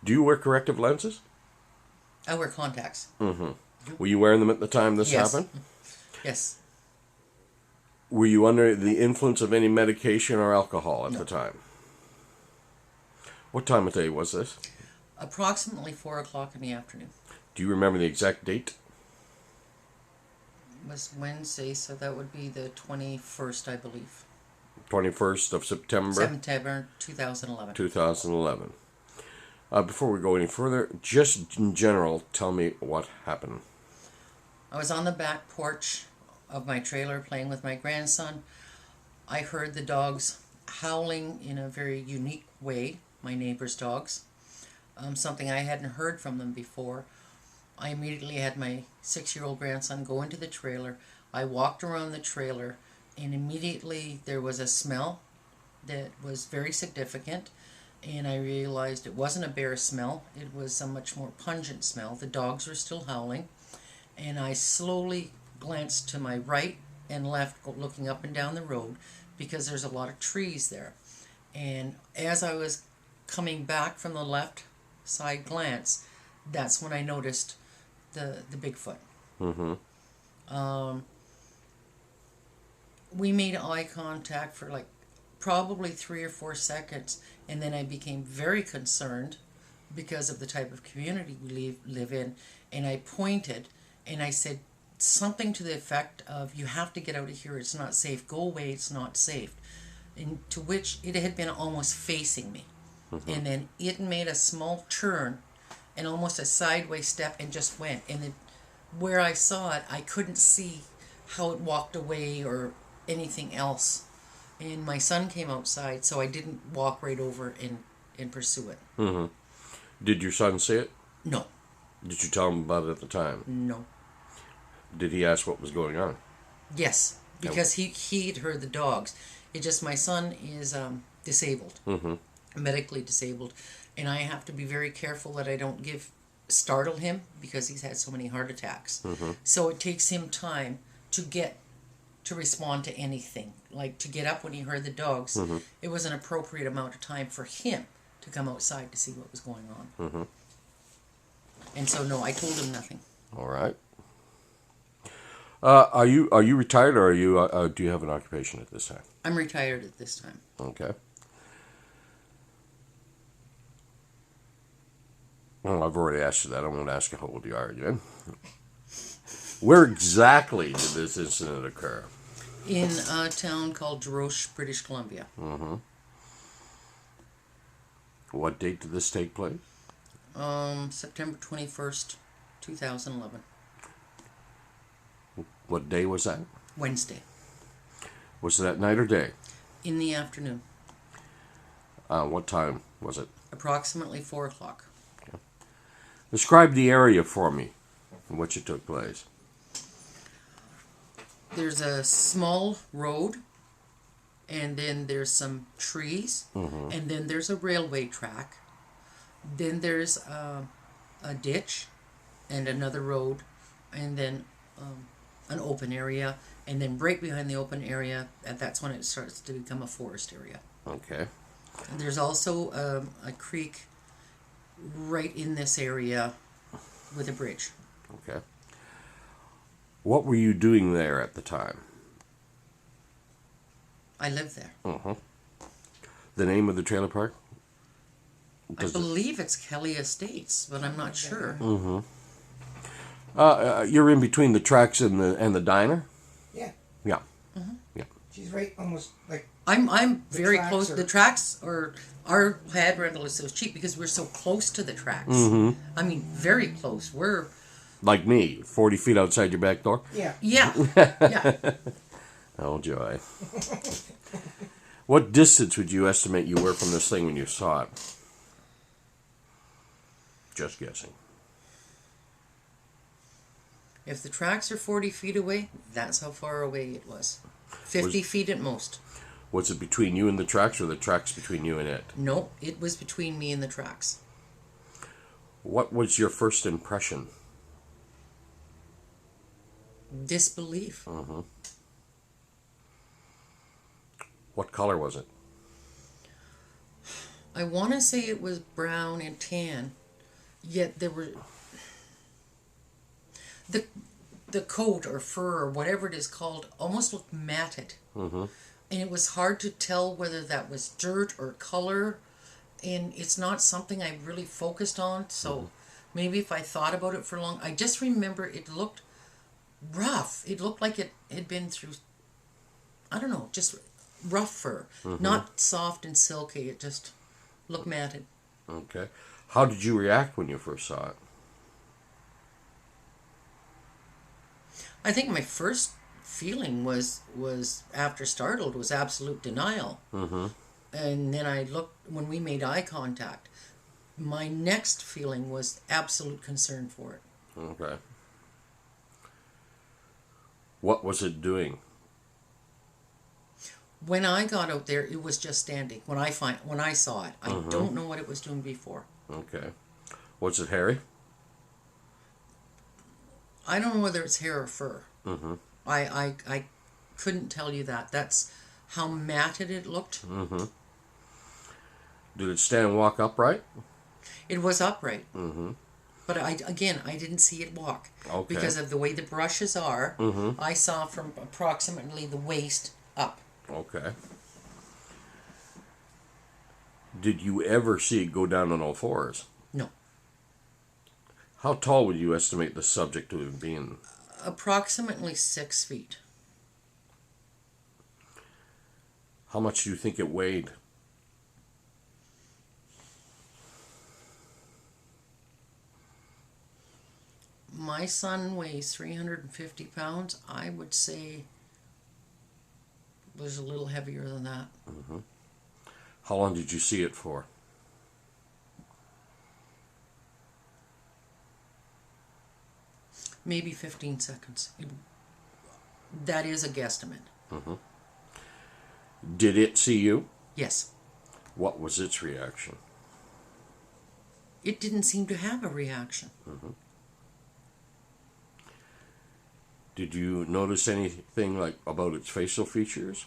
Do you wear corrective lenses? I wear contacts. Mm-hmm. Were you wearing them at the time this Yes. happened? Yes. Were you under the influence of any medication or alcohol at No. the time? What time of day was this? Approximately 4 o'clock in the afternoon. Do you remember the exact date? It was Wednesday, so that would be the 21st, I believe. 21st of September? September 2011. 2011. Before we go any further, just in general, tell me what happened. I was on the back porch of my trailer playing with my grandson. I heard the dogs howling in a very unique way, my neighbor's dogs. Something I hadn't heard from them before. I immediately had my 6-year-old grandson go into the trailer. I walked around the trailer, and immediately there was a smell that was very significant, and I realized it wasn't a bear smell. It was a much more pungent smell. The dogs were still howling, and I slowly glanced to my right and left, looking up and down the road, because there's a lot of trees there. And as I was coming back from the left side glance, that's when I noticed the Bigfoot. Mm-hmm. We made eye contact for like probably 3 or 4 seconds, and then I became very concerned because of the type of community we live in, and I pointed and I said something to the effect of, "You have to get out of here, it's not safe, go away, it's not safe." And to which it had been almost facing me. Mm-hmm. And then it made a small turn and almost a sideways step and just went. And where I saw it, I couldn't see how it walked away or anything else. And my son came outside, so I didn't walk right over and pursue it. Mm-hmm. Did your son see it? No. Did you tell him about it at the time? No. Did he ask what was going on? Yes, because he'd heard the dogs. It just, my son is disabled, Mm-hmm. medically disabled, and I have to be very careful that I don't startle him because he's had so many heart attacks. Mm-hmm. So it takes him time to respond to anything. Like to get up when he heard the dogs, Mm-hmm. it was an appropriate amount of time for him to come outside to see what was going on. Mm-hmm. And so no, I told him nothing. All right. Are you retired, or do you have an occupation at this time? I'm retired at this time. Okay. Well, I've already asked you that. I won't ask you how old you are again. Where exactly did this incident occur? In a town called Deroche, British Columbia. Mm-hmm. What date did this take place? September 21st, 2011. What day was that? Wednesday. Was it at night or day? In the afternoon. What time was it? Approximately 4 o'clock. Describe the area for me in which it took place. There's a small road, and then there's some trees, Mm-hmm. and then there's a railway track. Then there's a ditch, and another road, and then an open area, and then right behind the open area, that's when it starts to become a forest area. Okay. And there's also a creek right in this area with a bridge. Okay. What were you doing there at the time? I live there. Mm-hmm. The name of the trailer park? I believe it's Kelly Estates, but I'm not sure. Mm-hmm. You're in between the tracks and the diner? Yeah. Yeah. Mm-hmm. Yeah. She's right almost like... I'm very close. Are... The tracks, or our pad rental is so cheap because we're so close to the tracks. Mm-hmm. I mean, very close. We're... Like me, 40 feet outside your back door? Yeah. Yeah. Yeah. Oh, joy. What distance would you estimate you were from this thing when you saw it? Just guessing. If the tracks are 40 feet away, that's how far away it was. 50 feet at most. Was it between you and the tracks, or the tracks between you and it? No, it was between me and the tracks. What was your first impression? Disbelief. Mm-hmm. What color was it? I want to say it was brown and tan, yet there were the the coat or fur or whatever it is called almost looked matted, and it was hard to tell whether that was dirt or color. And it's not something I really focused on, so maybe if I thought about it for long, I just remember it looked rough. It looked like it had been through, I don't know, just rough fur, not soft and silky. It just looked matted. Okay. How did you react when you first saw it? I think my first feeling was after startled was absolute denial. And then I looked when we made eye contact. My next feeling was absolute concern for it. Okay. What was it doing? When I got out there, it was just standing. When I saw it, I don't know what it was doing before. Okay. Was it hairy? I don't know whether it's hair or fur. I couldn't tell you that. That's how matted it looked. Did it stand and walk upright? It was upright. But I didn't see it walk. Okay. Because of the way the brushes are. I saw from approximately the waist up. Okay. Did you ever see it go down on all fours? No. How tall would you estimate the subject to have been? Approximately 6 feet. How much do you think it weighed? My son weighs 350 pounds. I would say it was a little heavier than that. How long did you see it for? Maybe 15 seconds. That is a guesstimate. Did it see you? Yes. What was its reaction? It didn't seem to have a reaction. Did you notice anything like about its facial features?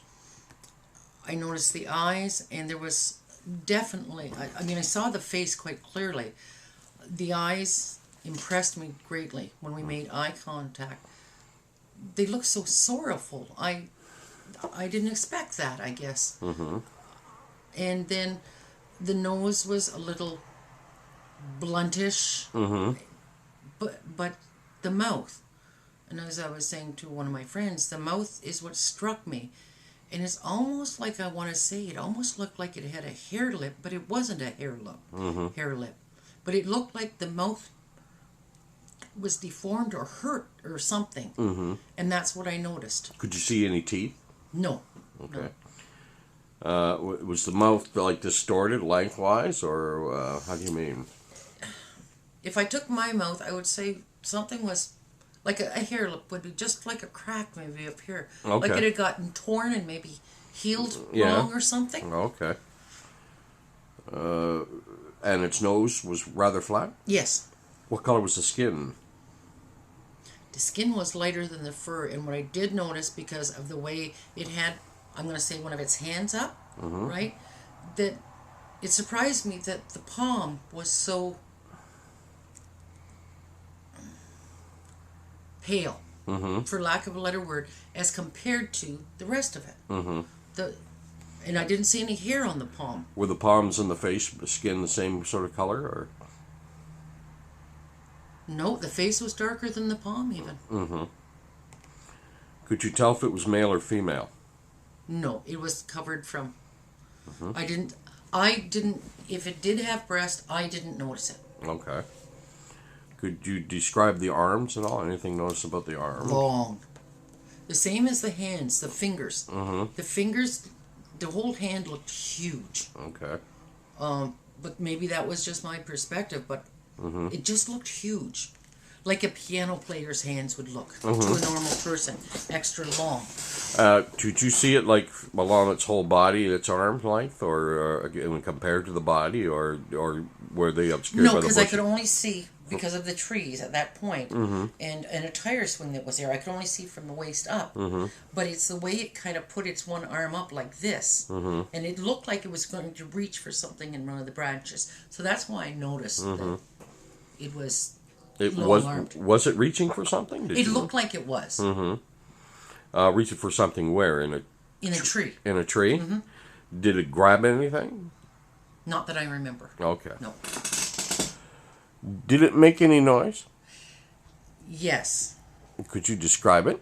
I noticed the eyes, and there was definitely, I saw the face quite clearly. The eyes impressed me greatly when we made eye contact. They looked so sorrowful. I didn't expect that, I guess. And then the nose was a little bluntish, but the mouth, and as I was saying to one of my friends, the mouth is what struck me. And it's almost like, I want to say, it almost looked like it had a hair lip, but it wasn't a hair lip. But it looked like the mouth was deformed or hurt or something. And that's what I noticed. Could you see any teeth? No. Okay. No. Was the mouth like distorted lengthwise, or how do you mean? If I took my mouth, I would say something was like a hair lip would be just like a crack maybe up here. Okay. Like it had gotten torn and maybe healed Yeah. wrong or something. Okay. And its nose was rather flat? Yes. What color was the skin? The skin was lighter than the fur, and what I did notice, because of the way it had, I'm going to say, one of its hands up, right, that it surprised me that the palm was so pale, for lack of a better word, as compared to the rest of it. And I didn't see any hair on the palm. Were the palms and the face, the skin, the same sort of color, or? No, the face was darker than the palm even. Could you tell if it was male or female? No, it was covered from. I didn't, if it did have breast, I didn't notice it. Okay. Could you describe the arms at all? Anything notice about the arms? Long. The same as the hands, the fingers. The fingers, the whole hand looked huge. Okay. But maybe that was just my perspective, but it just looked huge. Like a piano player's hands would look to a normal person, extra long. Did you see it like along its whole body, its arm length, or when compared to the body, or were they obscured by No, the because I bushes? could only see because of the trees at that point, and a tire swing that was there. I could only see from the waist up, but it's the way it kind of put its one arm up like this, and it looked like it was going to reach for something in one of the branches. So that's why I noticed that it was. Was it reaching for something? It looked like it was. Reaching for something where? In a tree. In a tree? Did it grab anything? Not that I remember. Okay. No. Did it make any noise? Yes. Could you describe it?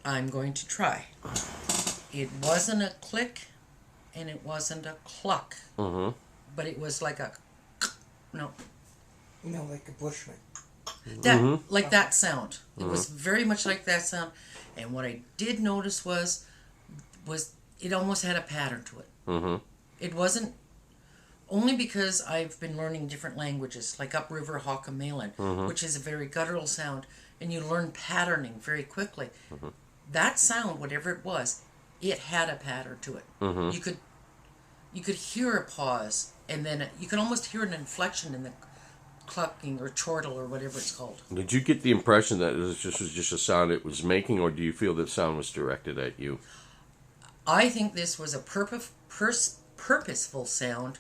I'm going to try. It wasn't a click, and it wasn't a cluck. But it was like a... No. Like a bushman. Like that sound. It was very much like that sound. And what I did notice was it almost had a pattern to it. It wasn't, only because I've been learning different languages, like upriver Hockamalin, which is a very guttural sound, and you learn patterning very quickly. That sound, whatever it was, it had a pattern to it. You could hear a pause, and then you could almost hear an inflection in the clucking or chortle or whatever it's called. Did you get the impression that this was just a sound it was making, or do you feel that sound was directed at you? I think this was a purposeful sound,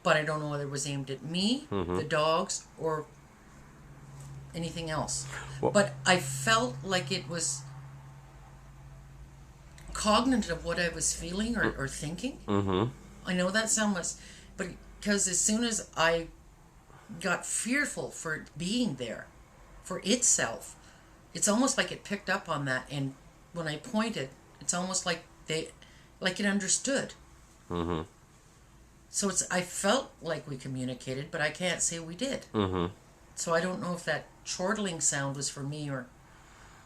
but I don't know whether it was aimed at me, the dogs, or anything else. Well, but I felt like it was cognizant of what I was feeling or thinking. I know that sound was, but because as soon as I got fearful for it being there, for itself, it's almost like it picked up on that, and when I pointed, it's almost like it understood. So I felt like we communicated, but I can't say we did. So I don't know if that chortling sound was for me or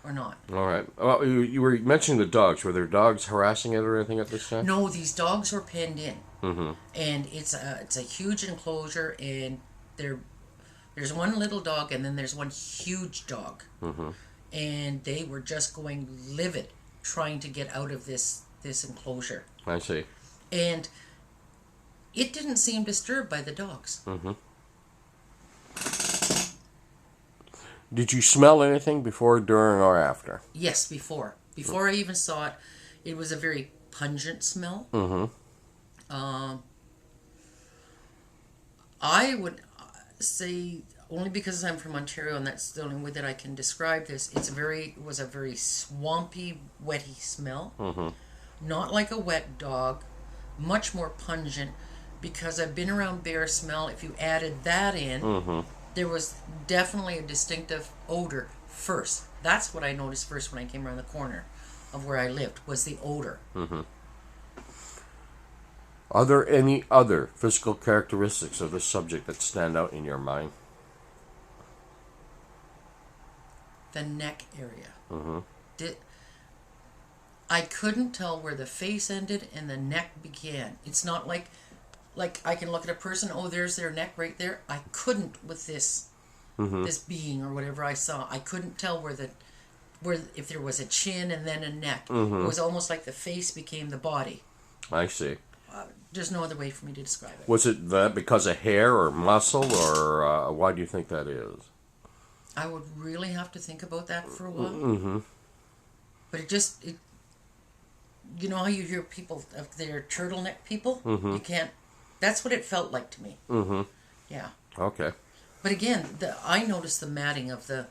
not. All right. Well, you were mentioning the dogs. Were there dogs harassing it or anything at this time? No, these dogs were penned in, and it's a huge enclosure, and there's one little dog, and then there's one huge dog, and they were just going livid, trying to get out of this enclosure. I see. And it didn't seem disturbed by the dogs. Did you smell anything before, during, or after? Yes, before. Before I even saw it, it was a very pungent smell. I would say, only because I'm from Ontario and that's the only way that I can describe this, it was a very swampy, wetty smell. Not like a wet dog, much more pungent, because I've been around bear smell. If you added that in, there was definitely a distinctive odor first. That's what I noticed first when I came around the corner of where I lived, was the odor. Are there any other physical characteristics of this subject that stand out in your mind? The neck area. I couldn't tell where the face ended and the neck began. It's not like I can look at a person, oh, there's their neck right there. I couldn't with this this being or whatever I saw. I couldn't tell where if there was a chin and then a neck. It was almost like the face became the body. I see. There's no other way for me to describe it. Was it that because of hair or muscle, or why do you think that is? I would really have to think about that for a while. But you know how you hear people, they're turtleneck people? You can't, that's what it felt like to me. Yeah. Okay. But again, I noticed the matting of the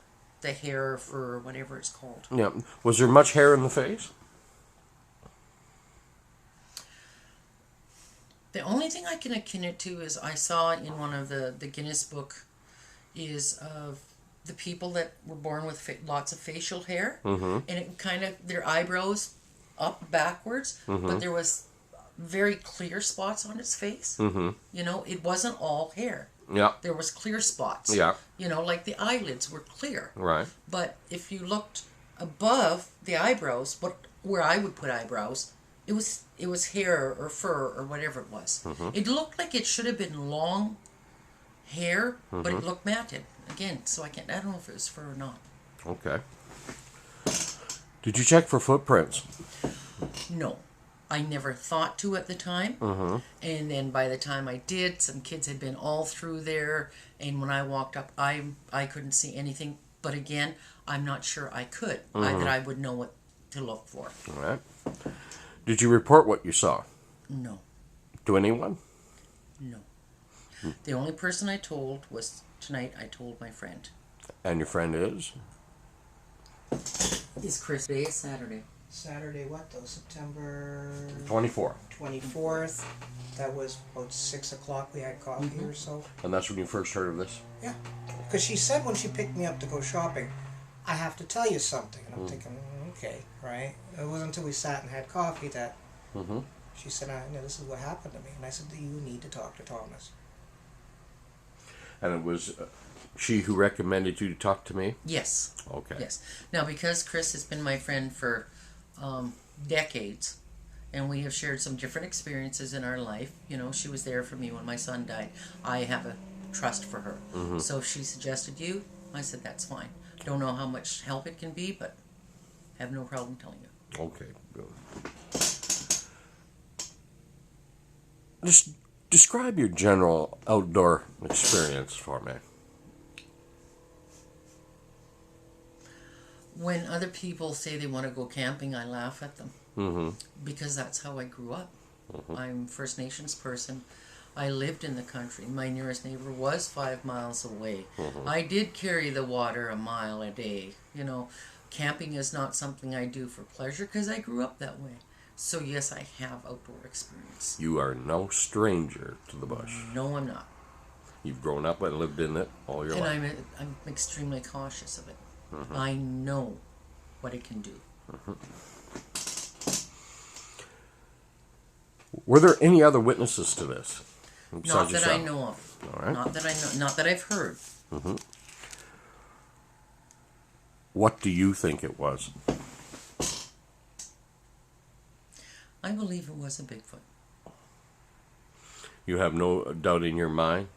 hair or fur or whatever it's called. Yeah. Was there much hair in the face? The only thing I can akin it to is I saw in one of the Guinness book is of the people that were born with lots of facial hair, and it kind of, their eyebrows up backwards, but there was very clear spots on its face. You know, it wasn't all hair. Yeah. There was clear spots. Yeah. You know, like the eyelids were clear. Right. But if you looked above the eyebrows, where I would put eyebrows, it was hair or fur or whatever it was. It looked like it should have been long hair, but it looked matted. Again, so I don't know if it was fur or not. Okay. Did you check for footprints? No. I never thought to at the time. And then by the time I did, some kids had been all through there. And when I walked up, I couldn't see anything. But again, I'm not sure I could. That I would know what to look for. All right. Did you report what you saw No. to anyone? No. The only person I told was tonight. I told my friend. And your friend is? Is Chris Day Saturday? Saturday, what though? September 24. 24th. That was about 6 o'clock. We had coffee or so. And that's when you first heard of this? Yeah. Because she said when she picked me up to go shopping, I have to tell you something. And I'm thinking, okay, right? It wasn't until we sat and had coffee that she said, this is what happened to me. And I said, you need to talk to Thomas. And it was she who recommended you to talk to me? Yes. Okay. Yes. Now, because Chris has been my friend for decades, and we have shared some different experiences in our life. You know, she was there for me when my son died. I have a trust for her. So if she suggested you, I said, that's fine. Don't know how much help it can be, but have no problem telling you. Okay, good. Just describe your general outdoor experience for me. When other people say they want to go camping, I laugh at them. Because that's how I grew up. I'm First Nations person. I lived in the country. My nearest neighbor was 5 miles away. I did carry the water a mile a day. You know, camping is not something I do for pleasure because I grew up that way. So yes, I have outdoor experience. You are no stranger to the bush. No, I'm not. You've grown up and lived in it all your life. And I'm extremely cautious of it. I know what it can do. Were there any other witnesses to this? Not that I know of. All right. Not that I know. Not that I've heard. What do you think it was? I believe it was a Bigfoot. You have no doubt in your mind?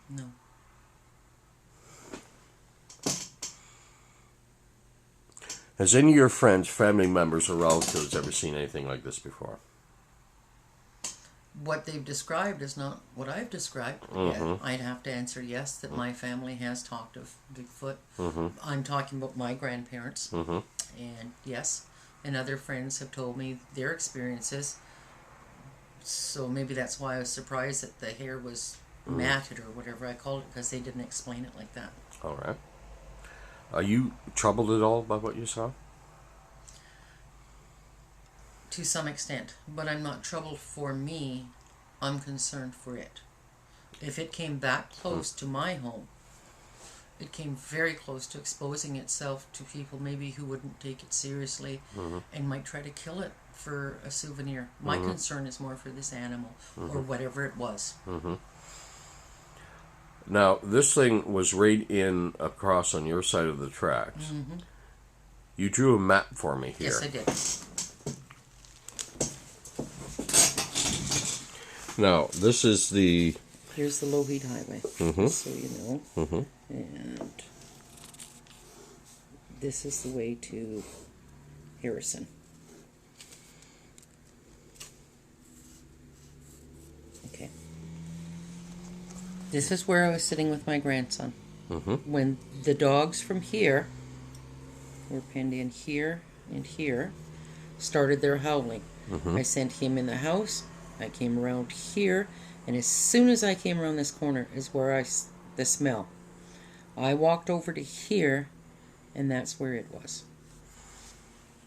No. Has any of your friends, family members, or relatives ever seen anything like this before? What they've described is not what I've described. Yeah, I'd have to answer yes, that my family has talked of Bigfoot. I'm talking about my grandparents. And yes, and other friends have told me their experiences. So maybe that's why I was surprised that the hair was matted or whatever I called it, because they didn't explain it like that. All right. Are you troubled at all by what you saw? To some extent, but I'm not troubled for me. I'm concerned for it. If it came that close to my home, it came very close to exposing itself to people maybe who wouldn't take it seriously and might try to kill it for a souvenir. My concern is more for this animal or whatever it was. Now, this thing was right in across on your side of the tracks. You drew a map for me here. Yes, I did. Now, this is the... Here's the low-heat highway, so you know. And this is the way to Harrison. Okay. This is where I was sitting with my grandson. When the dogs from here were penned in here and here started their howling. I sent him in the house. I came around here, and as soon as I came around this corner is where the smell. I walked over to here, and that's where it was.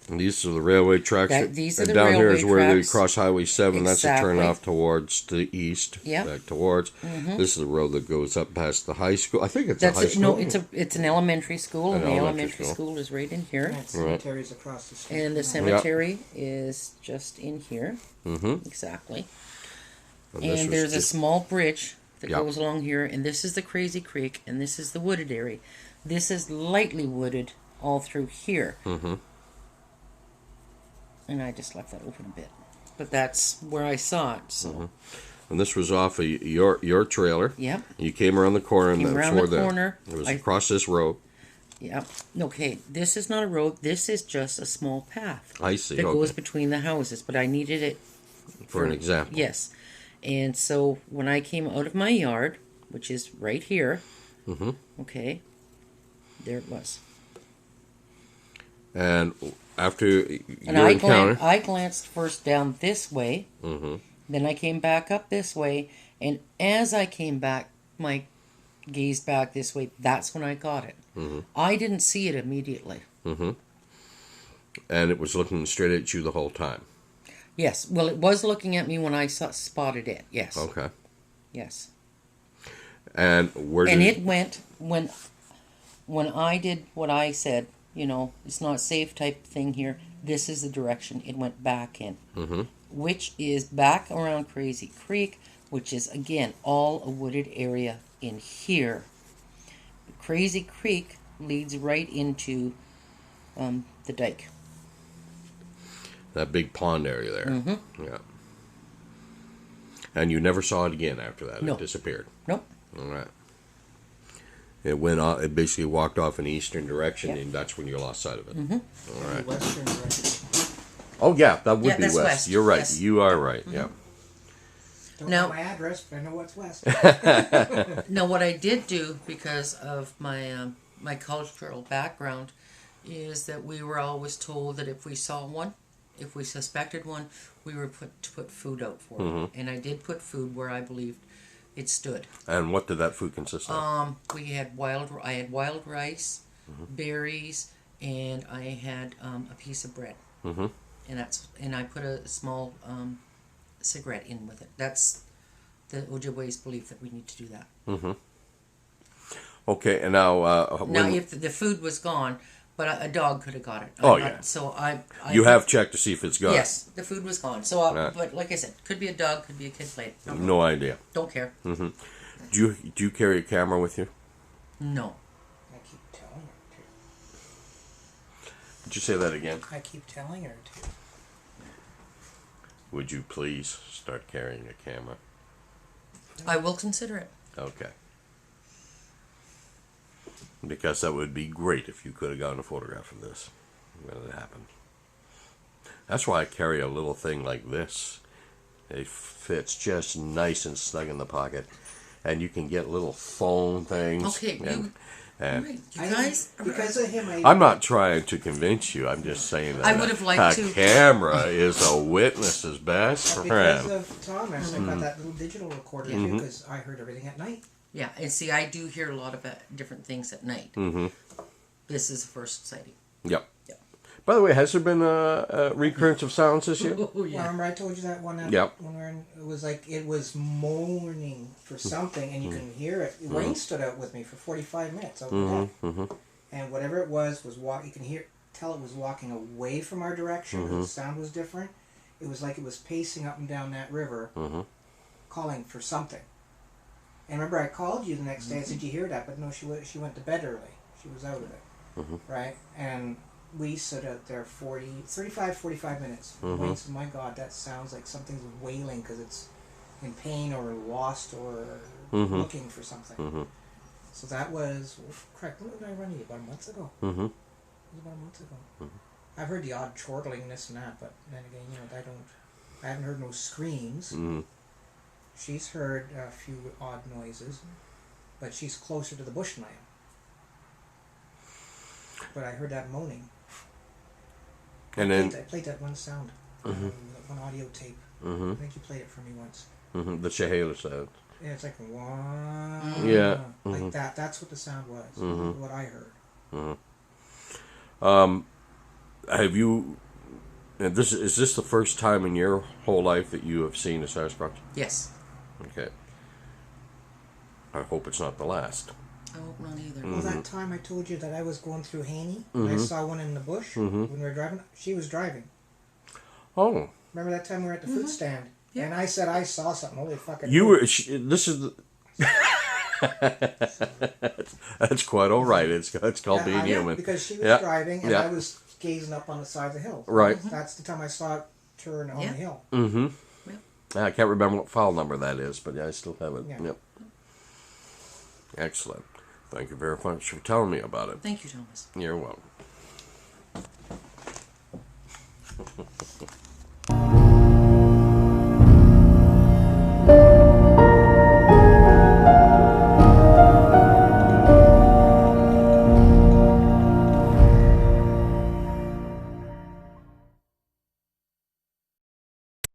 And these are the railway tracks. These are and the down here railway is where they tracks. cross Highway 7. That's a turn Exactly. off towards the east. Yep. Back towards. This is the road that goes up past the high school. I think it's a high school. No, it's an elementary school, and the elementary elementary school is right in here. That cemetery's across the street. And the cemetery is just in here. Exactly. this And was there's a just- small bridge that Yep. goes along here, and this is the Crazy Creek, and this is the wooded area. This is lightly wooded all through here. And I just left that open a bit. But that's where I saw it, so. And this was off of your trailer. Yep. You came around the corner, and Came that's around where the corner. It was I- across this road. Yeah. Okay, this is not a road. This is just a small path I see. that Okay. goes between the houses. But I needed it For an example. Yes. And so when I came out of my yard, which is right here, okay, there it was. And after And your encounter, I glanced first down this way, then I came back up this way, and as I came back, my gaze back this way, that's when I got it. I didn't see it immediately. and it was looking straight at you the whole time. Yes, well, it was looking at me when I spotted it. Yes. Okay. Yes. And where did And it went when I did what I said. You know, it's not safe type thing here. This is the direction it went back in, which is back around Crazy Creek, which is again all a wooded area in here. Crazy Creek leads right into the dike. that big pond area there? Yeah. And you never saw it again after that. No. It disappeared. Nope. All right. It went off. It basically walked off in the eastern direction, Yep. and that's when you lost sight of it. All right. Western direction. Oh yeah, that would Yeah, be that's west. west. You're right. Yes. You are right. Yeah. Don't Now- know my address, but I know what's west. Now, what I did do because of my my cultural background is that we were always told that if we saw one, if we suspected one, we were to put food out for it. And I did put food where I believed it stood. And what did that food consist of? I had wild rice, berries, and I had a piece of bread. And I put a small cigarette in with it. That's the Ojibwe's belief that we need to do that. Okay, and now Now, when if the food was gone, but a dog could have got it. Oh, yeah. So I you have checked to see if it's gone. Yes, the food was gone. So, Right. but like I said, could be a dog, could be a kid played. No idea. Don't care. Do you carry a camera with you? No. I keep telling her Would you say that again? to. I keep telling her to. Would you please start carrying a camera? I will consider it. Okay. Because that would be great if you could have gotten a photograph of this when it happened. That's why I carry a little thing like this. It fits just nice and snug in the pocket. And you can get little phone things. Okay, and right, you guys. Because of him, I'm not trying to convince you. I'm just saying that I would have liked a to- camera is a witness's best because friend. of Thomas, I got that little digital recorder too, because I heard everything at night. Yeah, and see, I do hear a lot of different things at night. This is the first sighting. Yep. Yeah. By the way, has there been a recurrence of sounds this year? Oh Well, yeah. remember I told you that one night Yep. when we were in, it was like it was mourning for something, and you can hear it. Wayne stood out with me for 45 minutes over there, and whatever it was you can tell it was walking away from our direction. The sound was different. It was like it was pacing up and down that river, calling for something. And remember, I called you the next day. I said, "You hear that?" But no, she went to bed early. She was out of it, right? And we stood out there 45 minutes. Wayne said, "My God, that sounds like something's wailing because it's in pain or lost or looking for something." So that was, correct. When did I run you? About a month ago. It was about a month ago. I've heard the odd chortling, this and that, but then again, I haven't heard no screams. She's heard a few odd noises, but she's closer to the bush than I am. But I heard that moaning. And then I played that one sound, that one audio tape. I think you played it for me once. the Chehalis sound. Yeah, it's like wow. Yeah. Like that. That's what the sound was. What I heard. Have you? And is this the first time in your whole life that you have seen a Sasquatch? Yes. Okay. I hope it's not the last. I hope not either. Well, that time I told you that I was going through Haney and I saw one in the bush when we were driving. She was driving. Oh, Remember that time we were at the food stand? Yeah. And I said I saw something. Holy fucking. you were. This is. That's quite all right. It's called being human. Because she was Yeah. driving and Yeah. I was gazing up on the side of the hill. Right. That's the time I saw it turn on Yeah. the hill. I can't remember what file number that is, but I still have it. Yeah. Yep. Excellent. Thank you very much for telling me about it. Thank you, Thomas. You're welcome.